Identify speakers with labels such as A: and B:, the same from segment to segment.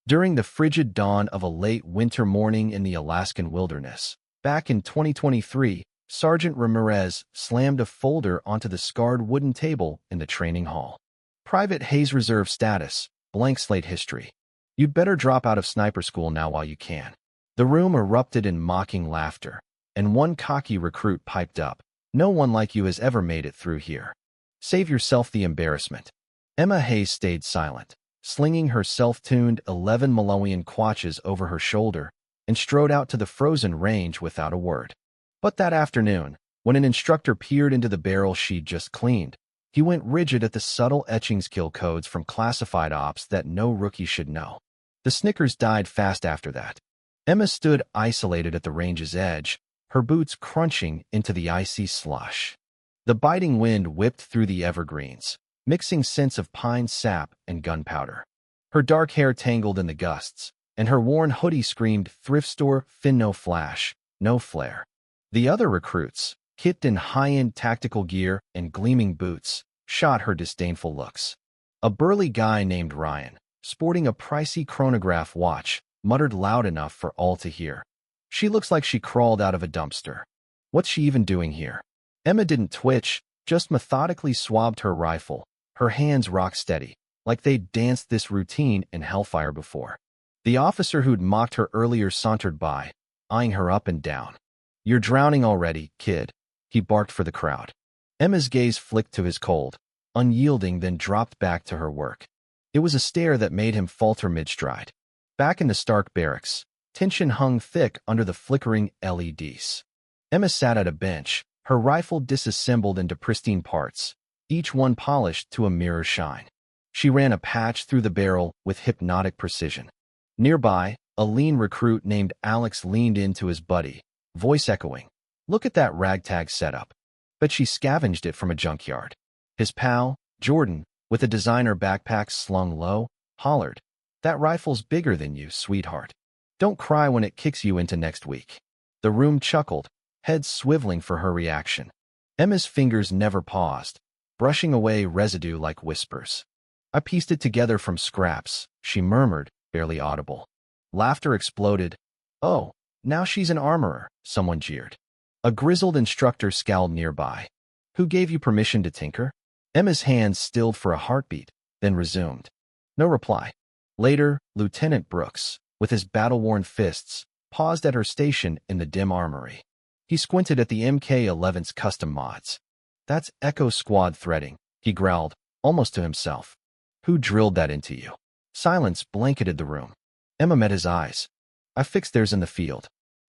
A: During the frigid dawn of a late winter morning in the Alaskan wilderness, back in 2023, Sergeant Ramirez slammed a folder onto the scarred wooden table in the training hall. Private Hayes Reserve status, blank slate history. You'd better drop out of sniper school now while you can. The room erupted in mocking laughter, and one cocky recruit piped up, "No one like you has ever made it through here. Save yourself the embarrassment." Emma Hayes stayed silent, slinging her self-tuned 11 Malawian kwachas over her shoulder, and strode out to the frozen range without a word. But that afternoon, when an instructor peered into the barrel she'd just cleaned, he went rigid at the subtle etchings kill codes from classified ops that no rookie should know. The snickers died fast after that. Emma stood isolated at the range's edge, her boots crunching into the icy slush. The biting wind whipped through the evergreens, mixing scents of pine sap and gunpowder. Her dark hair tangled in the gusts, and her worn hoodie screamed thrift store, fin no flash, no flare. The other recruits, kitted in high-end tactical gear and gleaming boots, shot her disdainful looks. A burly guy named Ryan, sporting a pricey chronograph watch, muttered loud enough for all to hear, "She looks like she crawled out of a dumpster. What's she even doing here?" Emma didn't twitch, just methodically swabbed her rifle, her hands rock steady, like they'd danced this routine in hellfire before. The officer who'd mocked her earlier sauntered by, eyeing her up and down. "You're drowning already, kid," he barked for the crowd. Emma's gaze flicked to his cold, unyielding, then dropped back to her work. It was a stare that made him falter mid-stride. Back in the Stark barracks, tension hung thick under the flickering LEDs. Emma sat at a bench, her rifle disassembled into pristine parts, each one polished to a mirror shine. She ran a patch through the barrel with hypnotic precision. Nearby, a lean recruit named Alex leaned into his buddy, voice echoing, "Look at that ragtag setup. Bet she scavenged it from a junkyard." His pal, Jordan, with a designer backpack slung low, hollered, "That rifle's bigger than you, sweetheart. Don't cry when it kicks you into next week." The room chuckled, head swiveling for her reaction. Emma's fingers never paused, brushing away residue like whispers. "I pieced it together from scraps," she murmured, barely audible. Laughter exploded. "Oh, now she's an armorer," someone jeered. A grizzled instructor scowled nearby. "Who gave you permission to tinker?" Emma's hands stilled for a heartbeat, then resumed. No reply. Later, Lieutenant Brooks, with his battle-worn fists, paused at her station in the dim armory. He squinted at the MK-11's custom mods. "That's Echo Squad threading," he growled, almost to himself. "Who drilled that into you?" Silence blanketed the room. Emma met his eyes. "I fixed theirs in the field.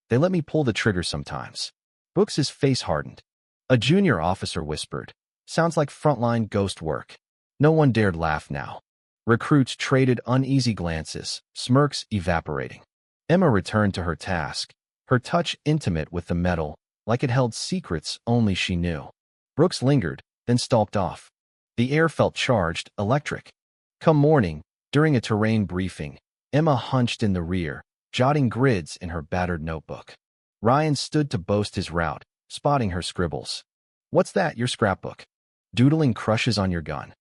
A: They let me pull the trigger sometimes." Brooks's face hardened. A junior officer whispered, "Sounds like frontline ghost work." No one dared laugh now. Recruits traded uneasy glances, smirks evaporating. Emma returned to her task, her touch intimate with the metal, like it held secrets only she knew. Brooks lingered, then stalked off. The air felt charged, electric. Come morning, during a terrain briefing, Emma hunched in the rear, jotting grids in her battered notebook. Ryan stood to boast his route, spotting her scribbles. "What's that, your scrapbook? Doodling crushes on your gun?"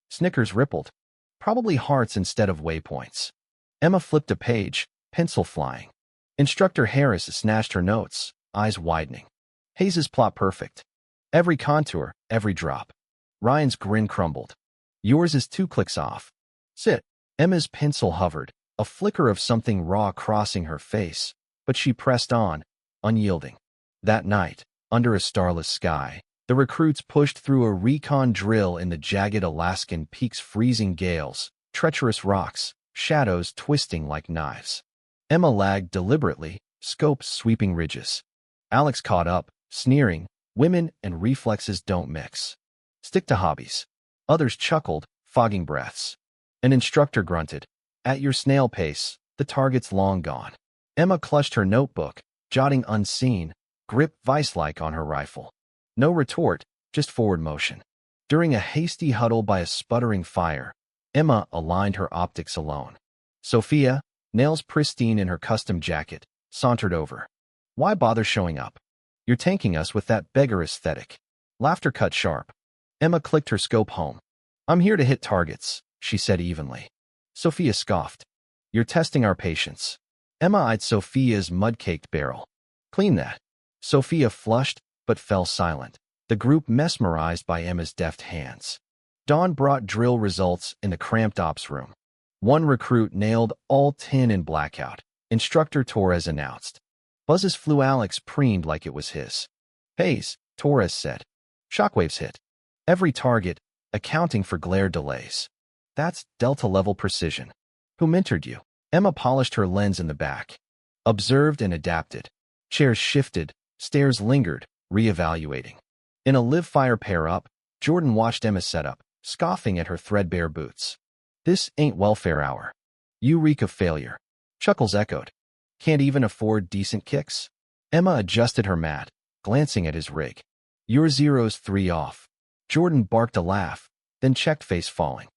A: Snickers rippled. "Probably hearts instead of waypoints." Emma flipped a page, pencil flying. Instructor Harris snatched her notes, eyes widening. "Hayes's plot perfect. Every contour, every drop." Ryan's grin crumbled. "Yours is 2 clicks off. Sit." Emma's pencil hovered, a flicker of something raw crossing her face, but she pressed on, unyielding. That night, under a starless sky, the recruits pushed through a recon drill in the jagged Alaskan peaks, freezing gales, treacherous rocks, shadows twisting like knives. Emma lagged deliberately, scope sweeping ridges. Alex caught up, sneering, "Women and reflexes don't mix. Stick to hobbies." Others chuckled, fogging breaths. An instructor grunted, "At your snail pace, the target's long gone." Emma clutched her notebook, jotting unseen, grip vice-like on her rifle. No retort, just forward motion. During a hasty huddle by a sputtering fire, Emma aligned her optics alone. Sophia, nails pristine in her custom jacket, sauntered over. "Why bother showing up? You're tanking us with that beggar aesthetic." Laughter cut sharp. Emma clicked her scope home. "I'm here to hit targets," she said evenly. Sophia scoffed. You're testing our patience. Emma eyed Sophia's mud-caked barrel. Clean that. Sophia flushed, but fell silent, the group mesmerized by Emma's deft hands. Dawn brought drill results in the cramped ops room. One recruit nailed all 10 in blackout. Instructor Torres announced. Buzz's flew. Alex preened like it was his. Haze, Torres said. Shockwaves hit every target, accounting for glare delays. That's Delta-level precision. Who mentored you? Emma polished her lens in the back. Observed and adapted. Chairs shifted, stares lingered, re-evaluating. In a live-fire pair-up, Jordan watched Emma set up, scoffing at her threadbare boots. This ain't welfare hour. You reek of failure. Chuckles echoed. Can't even afford decent kicks? Emma adjusted her mat, glancing at his rig. Your zero's 3 off. Jordan barked a laugh, then checked face falling.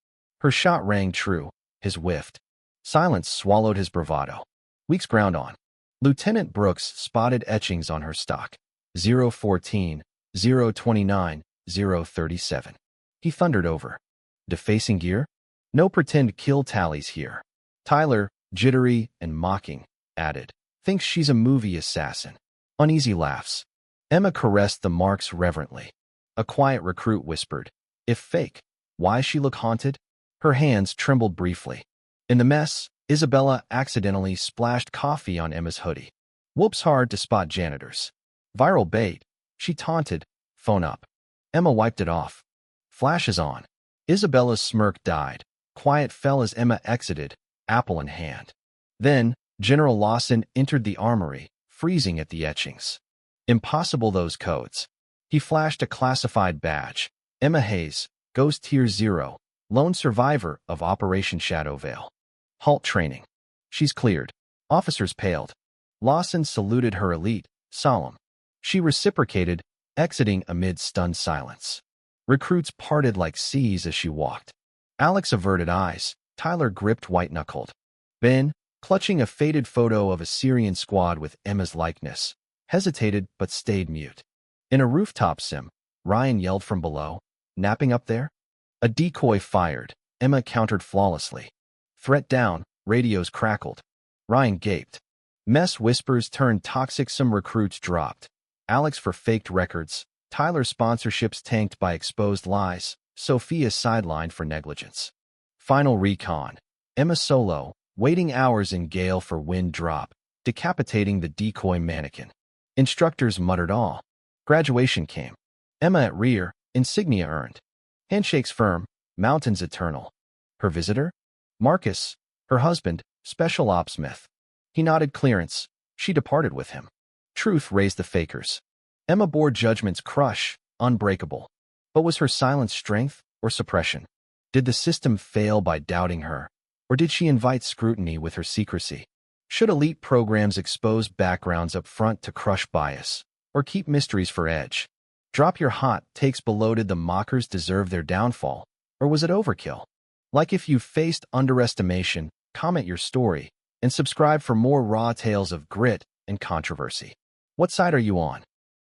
A: Her shot rang true, his whiffed. Silence swallowed his bravado. Weeks ground on. Lieutenant Brooks spotted etchings on her stock. 014, 029, 037. He thundered over. Defacing gear? No pretend kill tallies here. Tyler, jittery and mocking, added. Thinks she's a movie assassin. Uneasy laughs. Emma caressed the marks reverently. A quiet recruit whispered, if fake, why she look haunted? Her hands trembled briefly. In the mess, Isabella accidentally splashed coffee on Emma's hoodie. Whoops, hard to spot janitors. Viral bait, she taunted. Phone up. Emma wiped it off. Flashes on. Isabella's smirk died. Quiet fell as Emma exited, apple in hand. Then, General Lawson entered the armory, freezing at the etchings. Impossible those codes. He flashed a classified badge. Emma Hayes, Ghost Tier 0, lone survivor of Operation Shadow Veil. Halt training. She's cleared. Officers paled. Lawson saluted her elite, solemn. She reciprocated, exiting amid stunned silence. Recruits parted like seas as she walked. Alex averted eyes. Tyler gripped white-knuckled. Ben, clutching a faded photo of a Syrian squad with Emma's likeness, hesitated but stayed mute. In a rooftop sim, Ryan yelled from below, napping up there? A decoy fired. Emma countered flawlessly. Threat down, radios crackled. Ryan gaped. Mess whispers turned toxic, some recruits dropped. Alex for faked records, Tyler sponsorships tanked by exposed lies, Sophia sidelined for negligence. Final recon. Emma solo, waiting hours in gale for wind drop, decapitating the decoy mannequin. Instructors muttered all. Graduation came. Emma at rear, insignia earned. Handshakes firm, mountains eternal. Her visitor? Marcus, her husband, Special Ops Smith. He nodded clearance. She departed with him. Truth raised the fakers. Emma bore judgment's crush, unbreakable. But was her silence strength or suppression? Did the system fail by doubting her? Or did she invite scrutiny with her secrecy? Should elite programs expose backgrounds up front to crush bias? Or keep mysteries for edge? Drop your hot takes below. Did the mockers deserve their downfall? Or was it overkill? Like if you faced underestimation, comment your story, and subscribe for more raw tales of grit and controversy. What side are you on?